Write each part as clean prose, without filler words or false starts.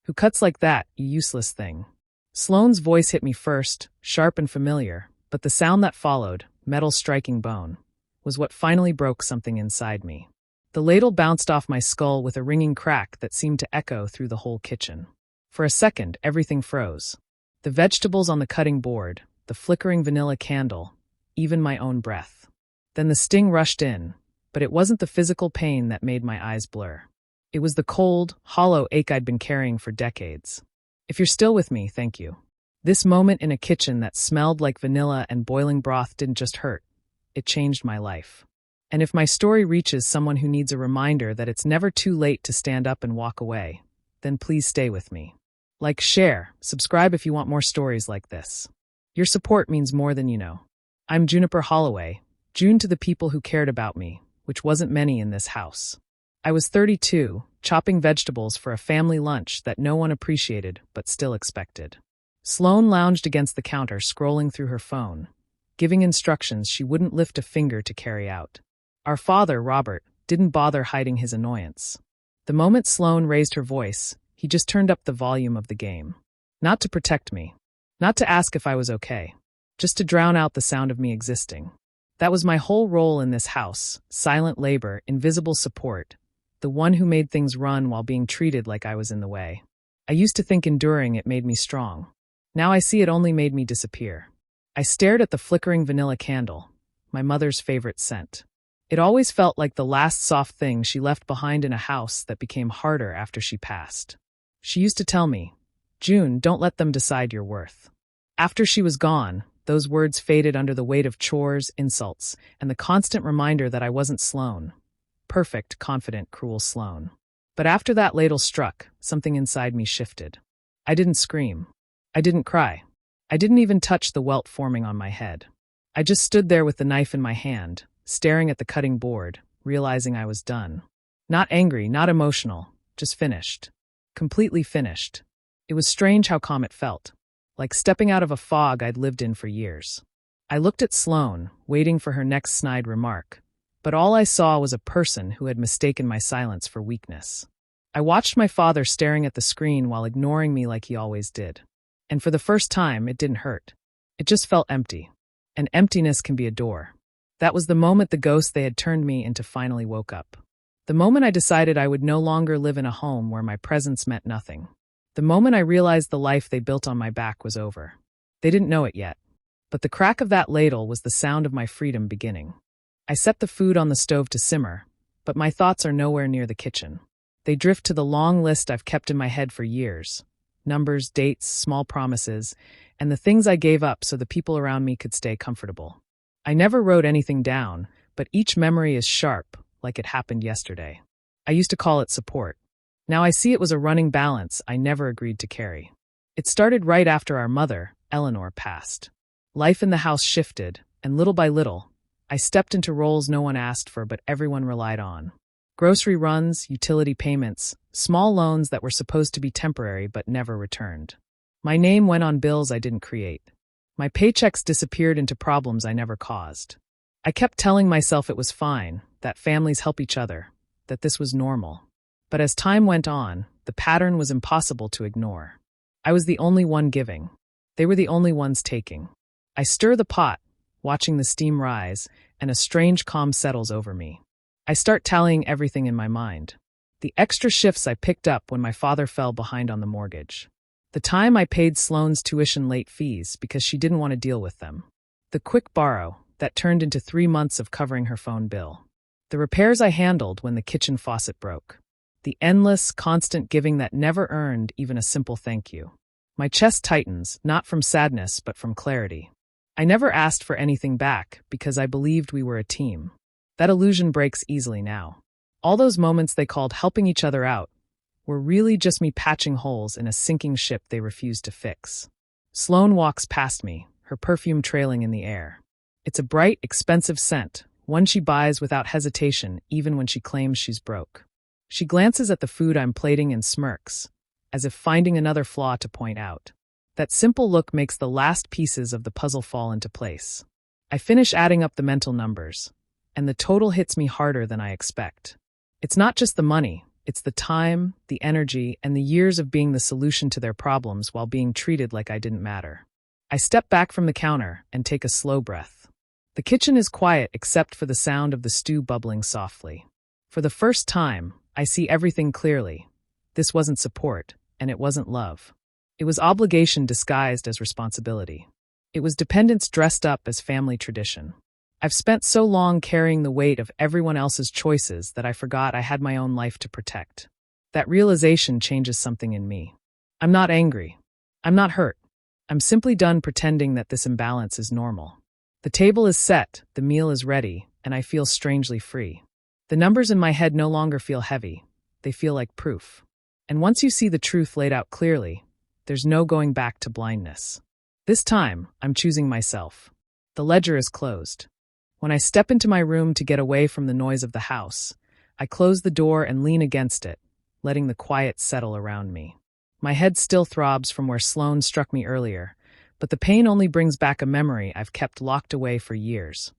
Who cuts like that, you useless thing? Sloane's voice hit me first, sharp and familiar, but the sound that followed, metal striking bone, was what finally broke something inside me. The ladle bounced off my skull with a ringing crack that seemed to echo through the whole kitchen. For a second, everything froze. The vegetables on the cutting board, the flickering vanilla candle, even my own breath. Then the sting rushed in, but it wasn't the physical pain that made my eyes blur. It was the cold, hollow ache I'd been carrying for decades. If you're still with me, thank you. This moment in a kitchen that smelled like vanilla and boiling broth didn't just hurt. It changed my life. And if my story reaches someone who needs a reminder that it's never too late to stand up and walk away, then please stay with me. Like, share, subscribe if you want more stories like this. Your support means more than you know. I'm Juniper Holloway, June to the people who cared about me, which wasn't many in this house. I was 32, chopping vegetables for a family lunch that no one appreciated but still expected. Sloane lounged against the counter, scrolling through her phone, giving instructions she wouldn't lift a finger to carry out. Our father, Robert, didn't bother hiding his annoyance. The moment Sloane raised her voice, he just turned up the volume of the game. Not to protect me. Not to ask if I was okay. Just to drown out the sound of me existing. That was my whole role in this house, silent labor, invisible support, the one who made things run while being treated like I was in the way. I used to think enduring it made me strong. Now I see it only made me disappear. I stared at the flickering vanilla candle, my mother's favorite scent. It always felt like the last soft thing she left behind in a house that became harder after she passed. She used to tell me, "June, don't let them decide your worth." After she was gone, those words faded under the weight of chores, insults, and the constant reminder that I wasn't Sloane. Perfect, confident, cruel Sloane. But after that ladle struck, something inside me shifted. I didn't scream. I didn't cry. I didn't even touch the welt forming on my head. I just stood there with the knife in my hand, staring at the cutting board, realizing I was done. Not angry, not emotional, just finished. Completely finished. It was strange how calm it felt, like stepping out of a fog I'd lived in for years. I looked at Sloane, waiting for her next snide remark, but all I saw was a person who had mistaken my silence for weakness. I watched my father staring at the screen while ignoring me like he always did. And for the first time, it didn't hurt. It just felt empty. And emptiness can be a door. That was the moment the ghost they had turned me into finally woke up. The moment I decided I would no longer live in a home where my presence meant nothing. The moment I realized the life they built on my back was over. They didn't know it yet. But the crack of that ladle was the sound of my freedom beginning. I set the food on the stove to simmer, but my thoughts are nowhere near the kitchen. They drift to the long list I've kept in my head for years. Numbers, dates, small promises, and the things I gave up so the people around me could stay comfortable. I never wrote anything down, but each memory is sharp, like it happened yesterday. I used to call it support. Now I see it was a running balance I never agreed to carry. It started right after our mother, Eleanor, passed. Life in the house shifted, and little by little, I stepped into roles no one asked for but everyone relied on. Grocery runs, utility payments, small loans that were supposed to be temporary but never returned. My name went on bills I didn't create. My paychecks disappeared into problems I never caused. I kept telling myself it was fine, that families help each other, that this was normal. But as time went on, the pattern was impossible to ignore. I was the only one giving. They were the only ones taking. I stir the pot, watching the steam rise, and a strange calm settles over me. I start tallying everything in my mind. The extra shifts I picked up when my father fell behind on the mortgage. The time I paid Sloane's tuition late fees because she didn't want to deal with them. The quick borrow that turned into 3 months of covering her phone bill. The repairs I handled when the kitchen faucet broke. The endless, constant giving that never earned even a simple thank you. My chest tightens, not from sadness but from clarity. I never asked for anything back because I believed we were a team. That illusion breaks easily now. All those moments they called helping each other out were really just me patching holes in a sinking ship they refused to fix. Sloane walks past me, her perfume trailing in the air. It's a bright, expensive scent, one she buys without hesitation even when she claims she's broke. She glances at the food I'm plating and smirks, as if finding another flaw to point out. That simple look makes the last pieces of the puzzle fall into place. I finish adding up the mental numbers, and the total hits me harder than I expect. It's not just the money, It's the time, the energy, and the years of being the solution to their problems while being treated like I didn't matter. I step back from the counter and take a slow breath. The kitchen is quiet except for the sound of the stew bubbling softly. For the first time, I see everything clearly. This wasn't support, and it wasn't love. It was obligation disguised as responsibility. It was dependence dressed up as family tradition. I've spent so long carrying the weight of everyone else's choices that I forgot I had my own life to protect. That realization changes something in me. I'm not angry. I'm not hurt. I'm simply done pretending that this imbalance is normal. The table is set, the meal is ready, and I feel strangely free. The numbers in my head no longer feel heavy. They feel like proof. And once you see the truth laid out clearly, there's no going back to blindness. This time, I'm choosing myself. The ledger is closed. When I step into my room to get away from the noise of the house, I close the door and lean against it, letting the quiet settle around me. My head still throbs from where Sloane struck me earlier, but the pain only brings back a memory I've kept locked away for years.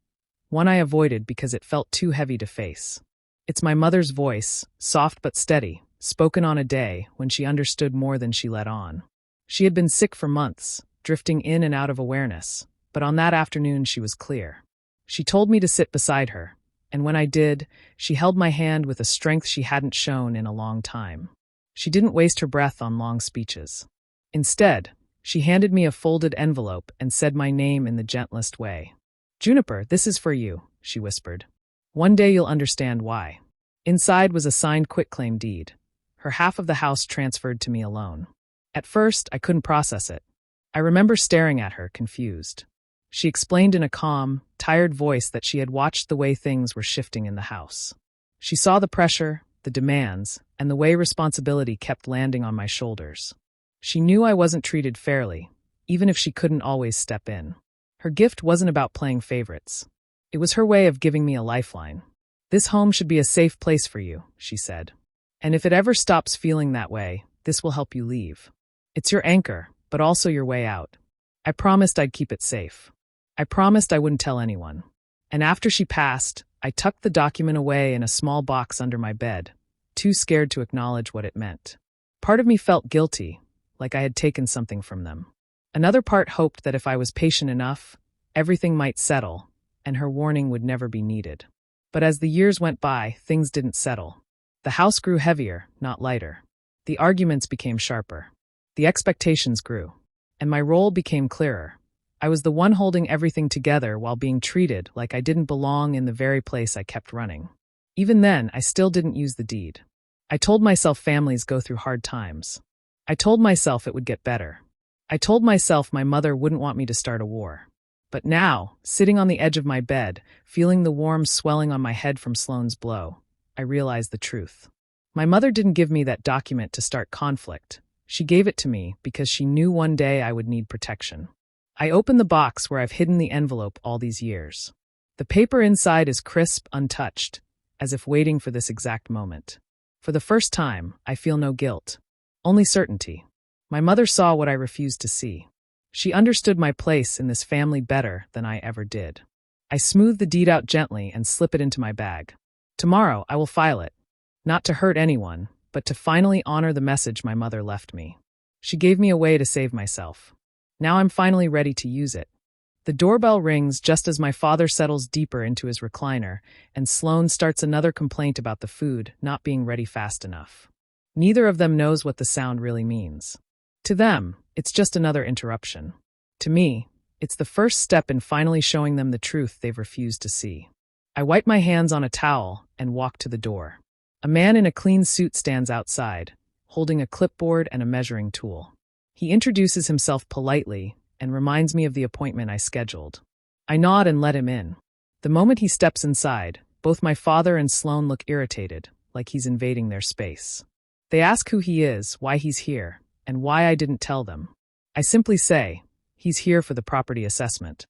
One I avoided because it felt too heavy to face. It's my mother's voice, soft but steady, spoken on a day when she understood more than she let on. She had been sick for months, drifting in and out of awareness, but on that afternoon she was clear. She told me to sit beside her, and when I did, she held my hand with a strength she hadn't shown in a long time. She didn't waste her breath on long speeches. Instead, she handed me a folded envelope and said my name in the gentlest way. "Juniper, this is for you," she whispered. "One day you'll understand why." Inside was a signed quitclaim deed. Her half of the house transferred to me alone. At first, I couldn't process it. I remember staring at her, confused. She explained in a calm, tired voice that she had watched the way things were shifting in the house. She saw the pressure, the demands, and the way responsibility kept landing on my shoulders. She knew I wasn't treated fairly, even if she couldn't always step in. Her gift wasn't about playing favorites. It was her way of giving me a lifeline. "This home should be a safe place for you," she said. "And if it ever stops feeling that way, this will help you leave. It's your anchor, but also your way out." I promised I'd keep it safe. I promised I wouldn't tell anyone. And after she passed, I tucked the document away in a small box under my bed, too scared to acknowledge what it meant. Part of me felt guilty, like I had taken something from them. Another part hoped that if I was patient enough, everything might settle, and her warning would never be needed. But as the years went by, things didn't settle. The house grew heavier, not lighter. The arguments became sharper. The expectations grew. And my role became clearer. I was the one holding everything together while being treated like I didn't belong in the very place I kept running. Even then, I still didn't use the deed. I told myself families go through hard times. I told myself it would get better. I told myself my mother wouldn't want me to start a war. But now, sitting on the edge of my bed, feeling the warm swelling on my head from Sloane's blow, I realized the truth. My mother didn't give me that document to start conflict. She gave it to me because she knew one day I would need protection. I opened the box where I've hidden the envelope all these years. The paper inside is crisp, untouched, as if waiting for this exact moment. For the first time, I feel no guilt, only certainty. My mother saw what I refused to see. She understood my place in this family better than I ever did. I smooth the deed out gently and slip it into my bag. Tomorrow, I will file it. Not to hurt anyone, but to finally honor the message my mother left me. She gave me a way to save myself. Now I'm finally ready to use it. The doorbell rings just as my father settles deeper into his recliner, and Sloane starts another complaint about the food not being ready fast enough. Neither of them knows what the sound really means. To them, it's just another interruption. To me, it's the first step in finally showing them the truth they've refused to see. I wipe my hands on a towel and walk to the door. A man in a clean suit stands outside, holding a clipboard and a measuring tool. He introduces himself politely and reminds me of the appointment I scheduled. I nod and let him in. The moment he steps inside, both my father and Sloane look irritated, like he's invading their space. They ask who he is, why he's here, and why I didn't tell them. I simply say, he's here for the property assessment.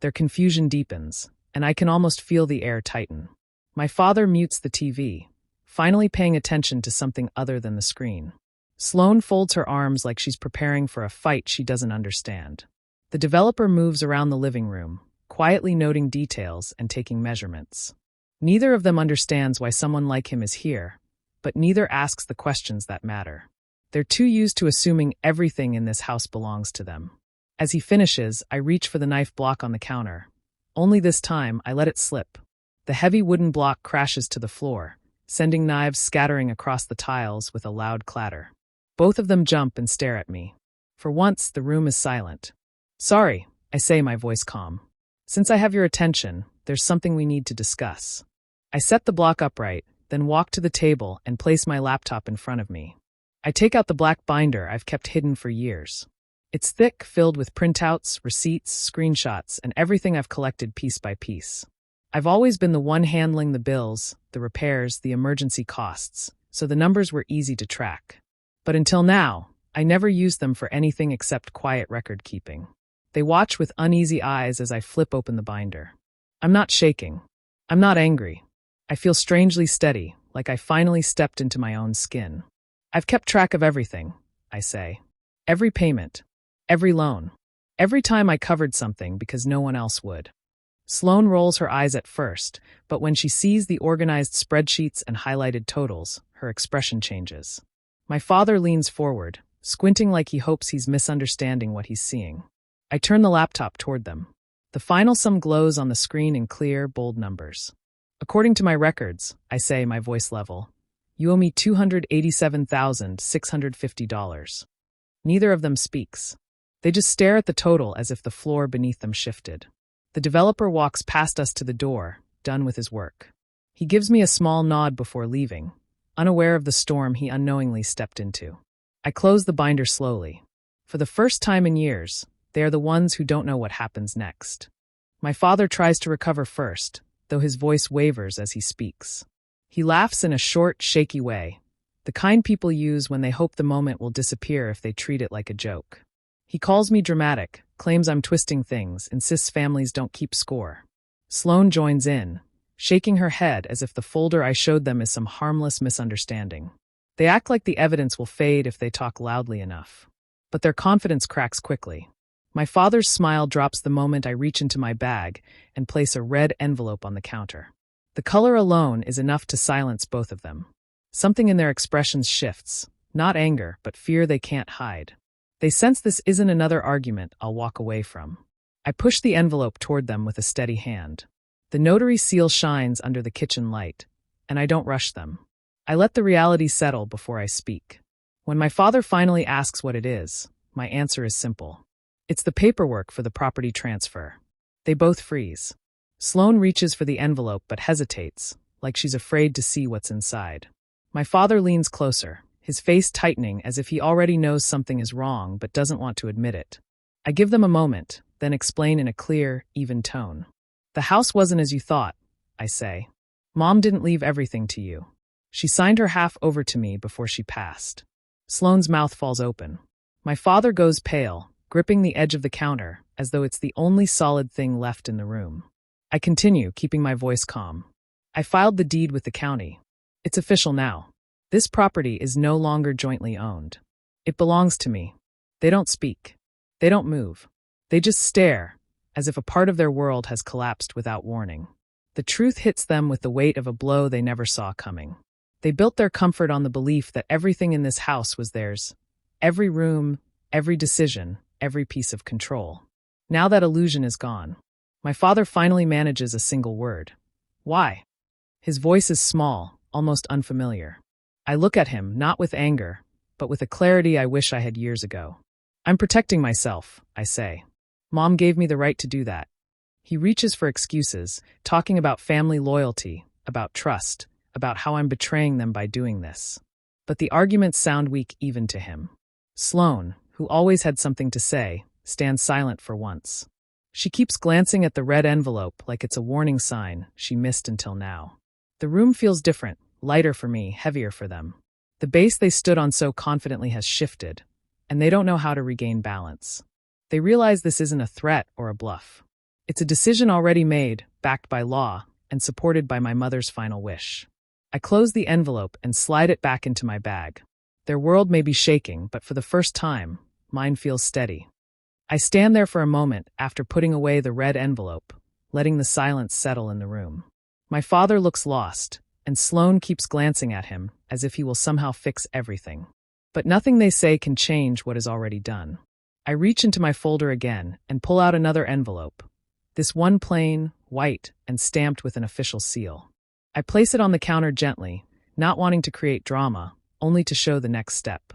Their confusion deepens, and I can almost feel the air tighten. My father mutes the TV, finally paying attention to something other than the screen. Sloane folds her arms like she's preparing for a fight she doesn't understand. The developer moves around the living room, quietly noting details and taking measurements. Neither of them understands why someone like him is here, but neither asks the questions that matter. They're too used to assuming everything in this house belongs to them. As he finishes, I reach for the knife block on the counter. Only this time, I let it slip. The heavy wooden block crashes to the floor, sending knives scattering across the tiles with a loud clatter. Both of them jump and stare at me. For once, the room is silent. "Sorry," I say, my voice calm. "Since I have your attention, there's something we need to discuss." I set the block upright, then walk to the table and place my laptop in front of me. I take out the black binder I've kept hidden for years. It's thick, filled with printouts, receipts, screenshots, and everything I've collected piece by piece. I've always been the one handling the bills, the repairs, the emergency costs, so the numbers were easy to track. But until now, I never used them for anything except quiet record-keeping. They watch with uneasy eyes as I flip open the binder. I'm not shaking. I'm not angry. I feel strangely steady, like I finally stepped into my own skin. I've kept track of everything, I say. Every payment. Every loan. Every time I covered something because no one else would. Sloane rolls her eyes at first, but when she sees the organized spreadsheets and highlighted totals, her expression changes. My father leans forward, squinting like he hopes he's misunderstanding what he's seeing. I turn the laptop toward them. The final sum glows on the screen in clear, bold numbers. "According to my records," I say, my voice level, "you owe me $287,650. Neither of them speaks. They just stare at the total as if the floor beneath them shifted. The developer walks past us to the door, done with his work. He gives me a small nod before leaving, unaware of the storm he unknowingly stepped into. I close the binder slowly. For the first time in years, they are the ones who don't know what happens next. My father tries to recover first, though his voice wavers as he speaks. He laughs in a short, shaky way, the kind people use when they hope the moment will disappear if they treat it like a joke. He calls me dramatic, claims I'm twisting things, insists families don't keep score. Sloane joins in, shaking her head as if the folder I showed them is some harmless misunderstanding. They act like the evidence will fade if they talk loudly enough. But their confidence cracks quickly. My father's smile drops the moment I reach into my bag and place a red envelope on the counter. The color alone is enough to silence both of them. Something in their expressions shifts, not anger, but fear they can't hide. They sense this isn't another argument I'll walk away from. I push the envelope toward them with a steady hand. The notary seal shines under the kitchen light, and I don't rush them. I let the reality settle before I speak. When my father finally asks what it is, my answer is simple. It's the paperwork for the property transfer. They both freeze. Sloane reaches for the envelope but hesitates, like she's afraid to see what's inside. My father leans closer, his face tightening as if he already knows something is wrong but doesn't want to admit it. I give them a moment, then explain in a clear, even tone. "The house wasn't as you thought," I say. "Mom didn't leave everything to you. She signed her half over to me before she passed." Sloane's mouth falls open. My father goes pale, gripping the edge of the counter, as though it's the only solid thing left in the room. I continue, keeping my voice calm. "I filed the deed with the county. It's official now. This property is no longer jointly owned. It belongs to me." They don't speak. They don't move. They just stare, as if a part of their world has collapsed without warning. The truth hits them with the weight of a blow they never saw coming. They built their comfort on the belief that everything in this house was theirs. Every room, every decision, every piece of control. Now that illusion is gone. My father finally manages a single word. "Why?" His voice is small, almost unfamiliar. I look at him, not with anger, but with a clarity I wish I had years ago. "I'm protecting myself," I say. "Mom gave me the right to do that." He reaches for excuses, talking about family loyalty, about trust, about how I'm betraying them by doing this. But the arguments sound weak even to him. Sloane, who always had something to say, stands silent for once. She keeps glancing at the red envelope like it's a warning sign she missed until now. The room feels different, lighter for me, heavier for them. The base they stood on so confidently has shifted, and they don't know how to regain balance. They realize this isn't a threat or a bluff. It's a decision already made, backed by law, and supported by my mother's final wish. I close the envelope and slide it back into my bag. Their world may be shaking, but for the first time, mine feels steady. I stand there for a moment after putting away the red envelope, letting the silence settle in the room. My father looks lost, and Sloane keeps glancing at him, as if he will somehow fix everything. But nothing they say can change what is already done. I reach into my folder again and pull out another envelope. This one plain, white, and stamped with an official seal. I place it on the counter gently, not wanting to create drama, only to show the next step.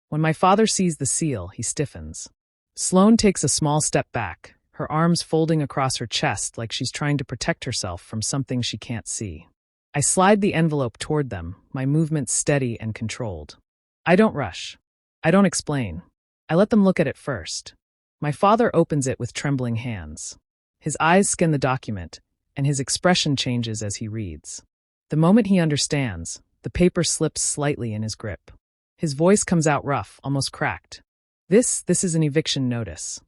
When my father sees the seal, he stiffens. Sloane takes a small step back, her arms folding across her chest like she's trying to protect herself from something she can't see. I slide the envelope toward them, my movements steady and controlled. I don't rush. I don't explain. I let them look at it first. My father opens it with trembling hands. His eyes scan the document, and his expression changes as he reads. The moment he understands, the paper slips slightly in his grip. His voice comes out rough, almost cracked. This is an eviction notice.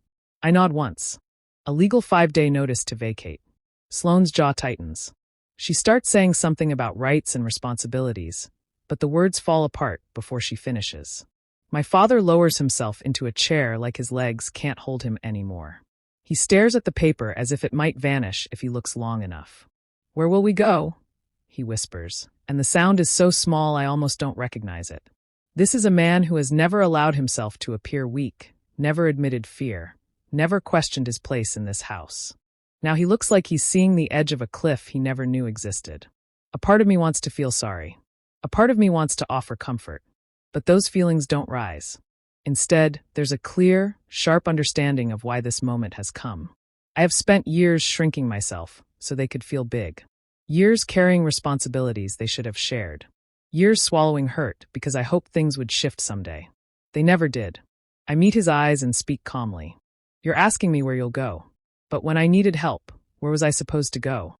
I nod once. A legal 5-day notice to vacate. Sloane's jaw tightens. She starts saying something about rights and responsibilities, but the words fall apart before she finishes. My father lowers himself into a chair like his legs can't hold him anymore. He stares at the paper as if it might vanish if he looks long enough. "Where will we go?" he whispers, and the sound is so small I almost don't recognize it. This is a man who has never allowed himself to appear weak, never admitted fear, never questioned his place in this house. Now he looks like he's seeing the edge of a cliff he never knew existed. A part of me wants to feel sorry. A part of me wants to offer comfort. But those feelings don't rise. Instead, there's a clear, sharp understanding of why this moment has come. I have spent years shrinking myself so they could feel big. Years carrying responsibilities they should have shared. Years swallowing hurt because I hoped things would shift someday. They never did. I meet his eyes and speak calmly. "You're asking me where you'll go. But when I needed help, where was I supposed to go?"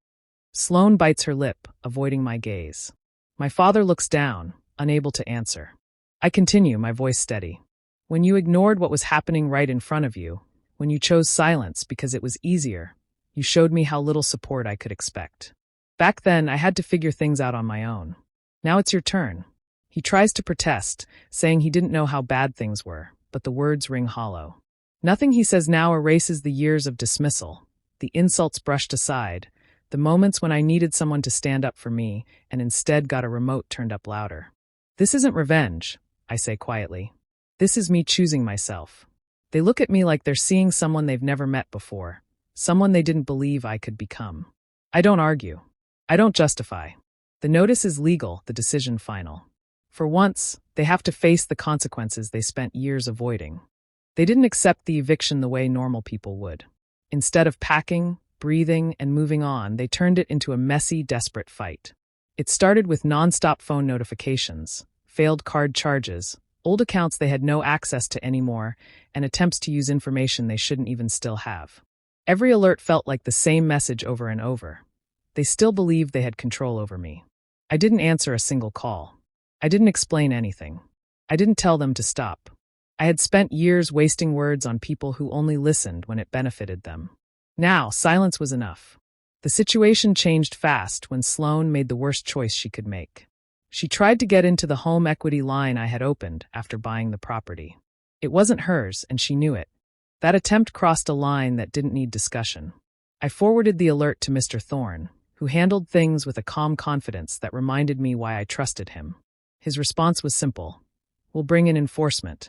Sloane bites her lip, avoiding my gaze. My father looks down, unable to answer. I continue, my voice steady. "When you ignored what was happening right in front of you, when you chose silence because it was easier, you showed me how little support I could expect. Back then, I had to figure things out on my own. Now it's your turn." He tries to protest, saying he didn't know how bad things were, but the words ring hollow. Nothing he says now erases the years of dismissal, the insults brushed aside, the moments when I needed someone to stand up for me and instead got a remote turned up louder. "This isn't revenge," I say quietly. "This is me choosing myself." They look at me like they're seeing someone they've never met before, someone they didn't believe I could become. I don't argue. I don't justify. The notice is legal, the decision final. For once, they have to face the consequences they spent years avoiding. They didn't accept the eviction the way normal people would. Instead of packing, breathing, and moving on, they turned it into a messy, desperate fight. It started with non-stop phone notifications, failed card charges, old accounts they had no access to anymore, and attempts to use information they shouldn't even still have. Every alert felt like the same message over and over. They still believed they had control over me. I didn't answer a single call. I didn't explain anything. I didn't tell them to stop. I had spent years wasting words on people who only listened when it benefited them. Now, silence was enough. The situation changed fast when Sloane made the worst choice she could make. She tried to get into the home equity line I had opened after buying the property. It wasn't hers, and she knew it. That attempt crossed a line that didn't need discussion. I forwarded the alert to Mr. Thorne, who handled things with a calm confidence that reminded me why I trusted him. His response was simple. "We'll bring in enforcement."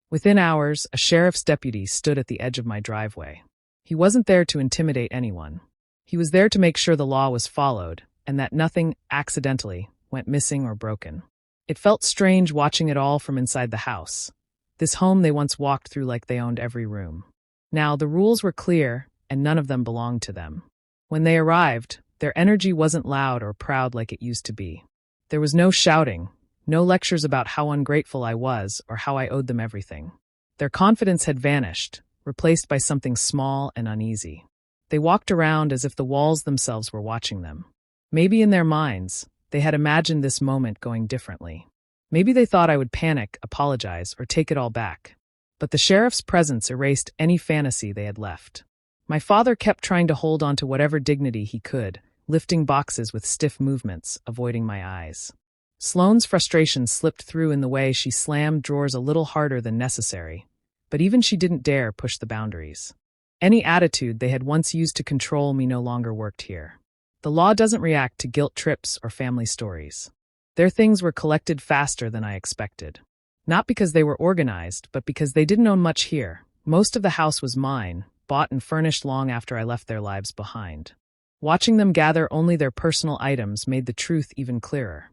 Within hours, a sheriff's deputy stood at the edge of my driveway. He wasn't there to intimidate anyone. He was there to make sure the law was followed, and that nothing, accidentally, went missing or broken. It felt strange watching it all from inside the house. This home they once walked through like they owned every room. Now, the rules were clear, and none of them belonged to them. When they arrived, their energy wasn't loud or proud like it used to be. There was no shouting, no lectures about how ungrateful I was or how I owed them everything. Their confidence had vanished, replaced by something small and uneasy. They walked around as if the walls themselves were watching them. Maybe in their minds, they had imagined this moment going differently. Maybe they thought I would panic, apologize, or take it all back. But the sheriff's presence erased any fantasy they had left. My father kept trying to hold on to whatever dignity he could, lifting boxes with stiff movements, avoiding my eyes. Sloane's frustration slipped through in the way she slammed drawers a little harder than necessary, but even she didn't dare push the boundaries. Any attitude they had once used to control me no longer worked here. The law doesn't react to guilt trips or family stories. Their things were collected faster than I expected. Not because they were organized, but because they didn't own much here. Most of the house was mine, bought and furnished long after I left their lives behind. Watching them gather only their personal items made the truth even clearer.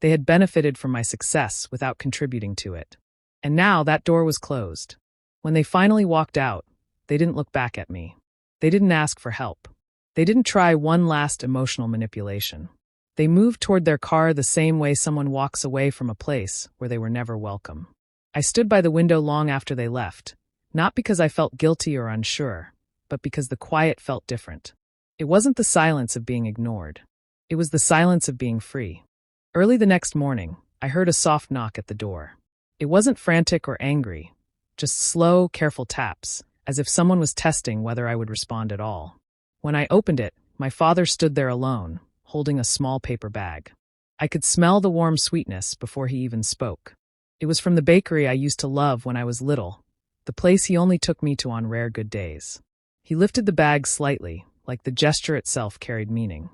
They had benefited from my success without contributing to it. And now that door was closed. When they finally walked out, they didn't look back at me. They didn't ask for help. They didn't try one last emotional manipulation. They moved toward their car the same way someone walks away from a place where they were never welcome. I stood by the window long after they left, not because I felt guilty or unsure, but because the quiet felt different. It wasn't the silence of being ignored. It was the silence of being free. Early the next morning, I heard a soft knock at the door. It wasn't frantic or angry, just slow, careful taps, as if someone was testing whether I would respond at all. When I opened it, my father stood there alone, holding a small paper bag. I could smell the warm sweetness before he even spoke. It was from the bakery I used to love when I was little, the place he only took me to on rare good days. He lifted the bag slightly, like the gesture itself carried meaning.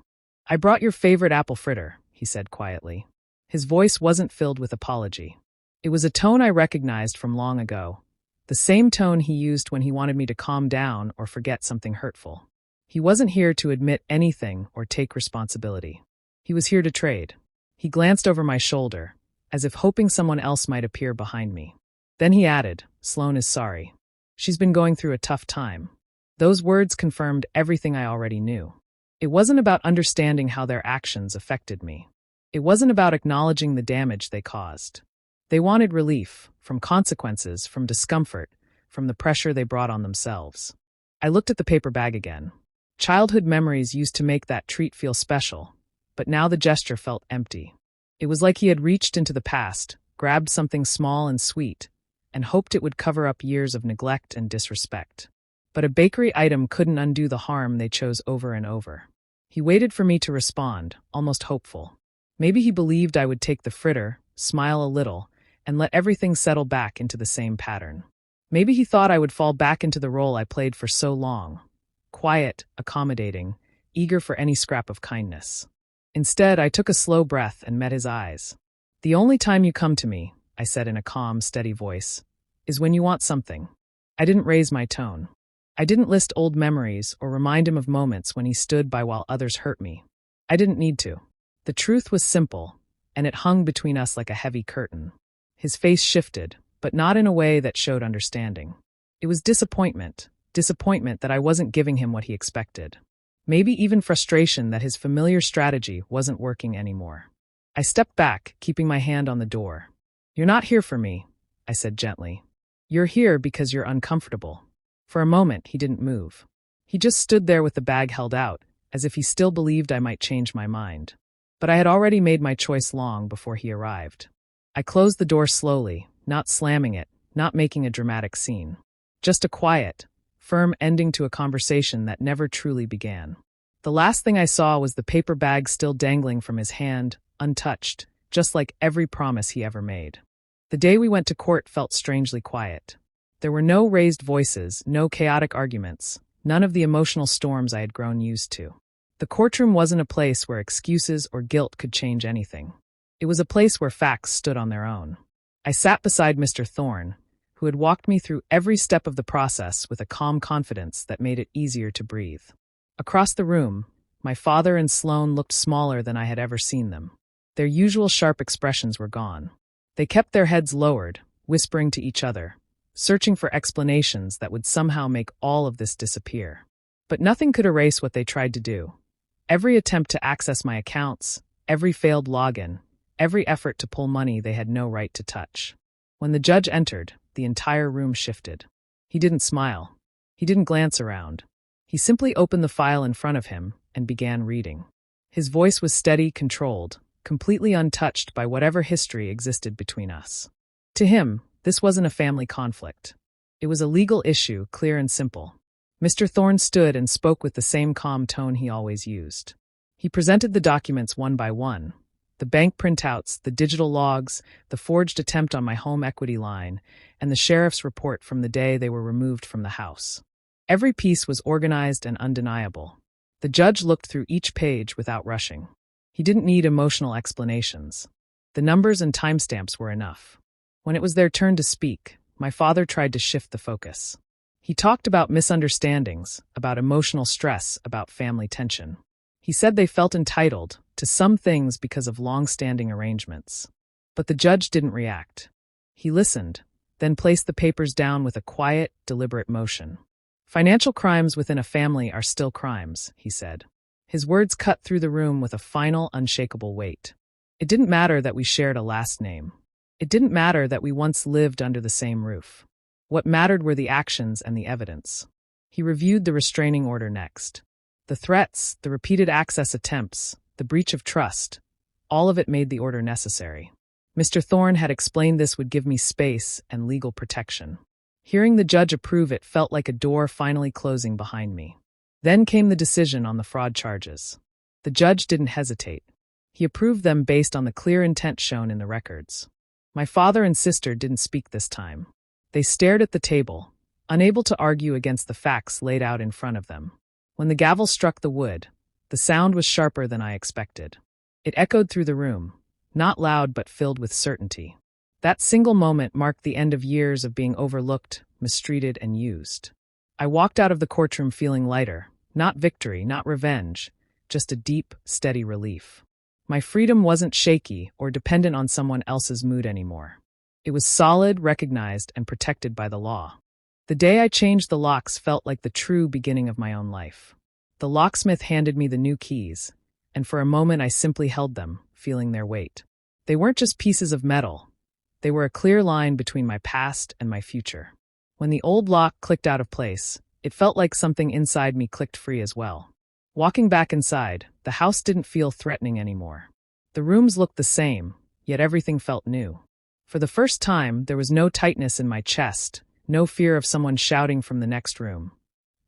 "I brought your favorite apple fritter," he said quietly. His voice wasn't filled with apology. It was a tone I recognized from long ago, the same tone he used when he wanted me to calm down or forget something hurtful. He wasn't here to admit anything or take responsibility. He was here to trade. He glanced over my shoulder, as if hoping someone else might appear behind me. Then he added, "Sloane is sorry. She's been going through a tough time." Those words confirmed everything I already knew. It wasn't about understanding how their actions affected me. It wasn't about acknowledging the damage they caused. They wanted relief, from consequences, from discomfort, from the pressure they brought on themselves. I looked at the paper bag again. Childhood memories used to make that treat feel special, but now the gesture felt empty. It was like he had reached into the past, grabbed something small and sweet, and hoped it would cover up years of neglect and disrespect. But a bakery item couldn't undo the harm they chose over and over. He waited for me to respond, almost hopeful. Maybe he believed I would take the fritter, smile a little, and let everything settle back into the same pattern. Maybe he thought I would fall back into the role I played for so long, quiet, accommodating, eager for any scrap of kindness. Instead, I took a slow breath and met his eyes. "The only time you come to me," I said in a calm, steady voice, "is when you want something." I didn't raise my tone. I didn't list old memories or remind him of moments when he stood by while others hurt me. I didn't need to. The truth was simple, and it hung between us like a heavy curtain. His face shifted, but not in a way that showed understanding. It was disappointment that I wasn't giving him what he expected. Maybe even frustration that his familiar strategy wasn't working anymore. I stepped back, keeping my hand on the door. "You're not here for me," I said gently. "You're here because you're uncomfortable." For a moment, he didn't move. He just stood there with the bag held out, as if he still believed I might change my mind. But I had already made my choice long before he arrived. I closed the door slowly, not slamming it, not making a dramatic scene. Just a quiet, firm ending to a conversation that never truly began. The last thing I saw was the paper bag still dangling from his hand, untouched, just like every promise he ever made. The day we went to court felt strangely quiet. There were no raised voices, no chaotic arguments, none of the emotional storms I had grown used to. The courtroom wasn't a place where excuses or guilt could change anything. It was a place where facts stood on their own. I sat beside Mr. Thorne, who had walked me through every step of the process with a calm confidence that made it easier to breathe. Across the room, my father and Sloane looked smaller than I had ever seen them. Their usual sharp expressions were gone. They kept their heads lowered, whispering to each other, searching for explanations that would somehow make all of this disappear. But nothing could erase what they tried to do. Every attempt to access my accounts, every failed login, every effort to pull money they had no right to touch. When the judge entered, the entire room shifted. He didn't smile. He didn't glance around. He simply opened the file in front of him and began reading. His voice was steady, controlled, completely untouched by whatever history existed between us. To him, this wasn't a family conflict. It was a legal issue, clear and simple. Mr. Thorne stood and spoke with the same calm tone he always used. He presented the documents one by one. The bank printouts, the digital logs, the forged attempt on my home equity line, and the sheriff's report from the day they were removed from the house. Every piece was organized and undeniable. The judge looked through each page without rushing. He didn't need emotional explanations. The numbers and timestamps were enough. When it was their turn to speak, my father tried to shift the focus. He talked about misunderstandings, about emotional stress, about family tension. He said they felt entitled to some things because of long-standing arrangements. But the judge didn't react. He listened, then placed the papers down with a quiet, deliberate motion. Financial crimes within a family are still crimes, he said. His words cut through the room with a final, unshakable weight. It didn't matter that we shared a last name. It didn't matter that we once lived under the same roof. What mattered were the actions and the evidence. He reviewed the restraining order next. The threats, the repeated access attempts, the breach of trust, all of it made the order necessary. Mr. Thorne had explained this would give me space and legal protection. Hearing the judge approve it felt like a door finally closing behind me. Then came the decision on the fraud charges. The judge didn't hesitate. He approved them based on the clear intent shown in the records. My father and sister didn't speak this time. They stared at the table, unable to argue against the facts laid out in front of them. When the gavel struck the wood, the sound was sharper than I expected. It echoed through the room, not loud but filled with certainty. That single moment marked the end of years of being overlooked, mistreated, and used. I walked out of the courtroom feeling lighter, not victory, not revenge, just a deep, steady relief. My freedom wasn't shaky or dependent on someone else's mood anymore. It was solid, recognized, and protected by the law. The day I changed the locks felt like the true beginning of my own life. The locksmith handed me the new keys, and for a moment I simply held them, feeling their weight. They weren't just pieces of metal. They were a clear line between my past and my future. When the old lock clicked out of place, it felt like something inside me clicked free as well. Walking back inside, the house didn't feel threatening anymore. The rooms looked the same, yet everything felt new. For the first time, there was no tightness in my chest, no fear of someone shouting from the next room,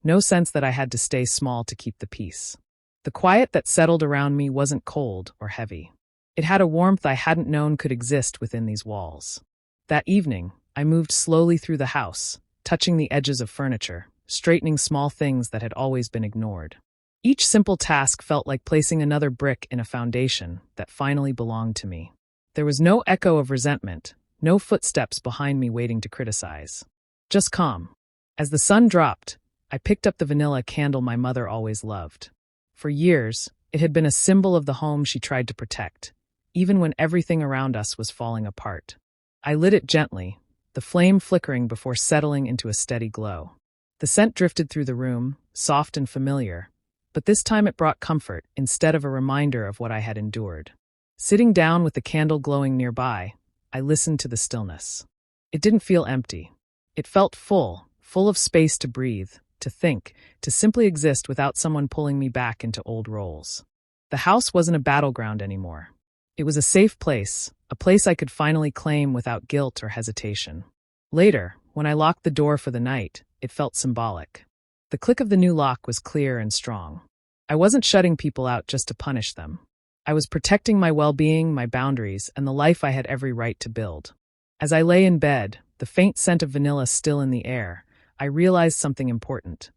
no sense that I had to stay small to keep the peace. The quiet that settled around me wasn't cold or heavy. It had a warmth I hadn't known could exist within these walls. That evening, I moved slowly through the house, touching the edges of furniture, straightening small things that had always been ignored. Each simple task felt like placing another brick in a foundation that finally belonged to me. There was no echo of resentment, no footsteps behind me waiting to criticize. Just calm. As the sun dropped, I picked up the vanilla candle my mother always loved. For years, it had been a symbol of the home she tried to protect, even when everything around us was falling apart. I lit it gently, the flame flickering before settling into a steady glow. The scent drifted through the room, soft and familiar, but this time it brought comfort instead of a reminder of what I had endured. Sitting down with the candle glowing nearby, I listened to the stillness. It didn't feel empty. It felt full of space to breathe, to think, to simply exist without someone pulling me back into old roles. The house wasn't a battleground anymore. It was a safe place, a place I could finally claim without guilt or hesitation. Later, when I locked the door for the night, it felt symbolic. The click of the new lock was clear and strong. I wasn't shutting people out just to punish them. I was protecting my well-being, my boundaries, and the life I had every right to build. As I lay in bed, the faint scent of vanilla still in the air, I realized something important.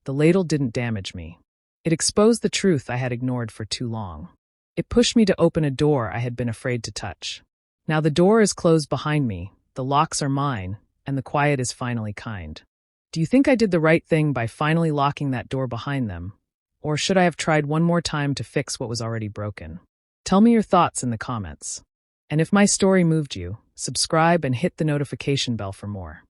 The ladle didn't damage me. It exposed the truth I had ignored for too long. It pushed me to open a door I had been afraid to touch. Now the door is closed behind me, the locks are mine, and the quiet is finally kind. Do you think I did the right thing by finally locking that door behind them? Or should I have tried one more time to fix what was already broken? Tell me your thoughts in the comments. And if my story moved you, subscribe and hit the notification bell for more.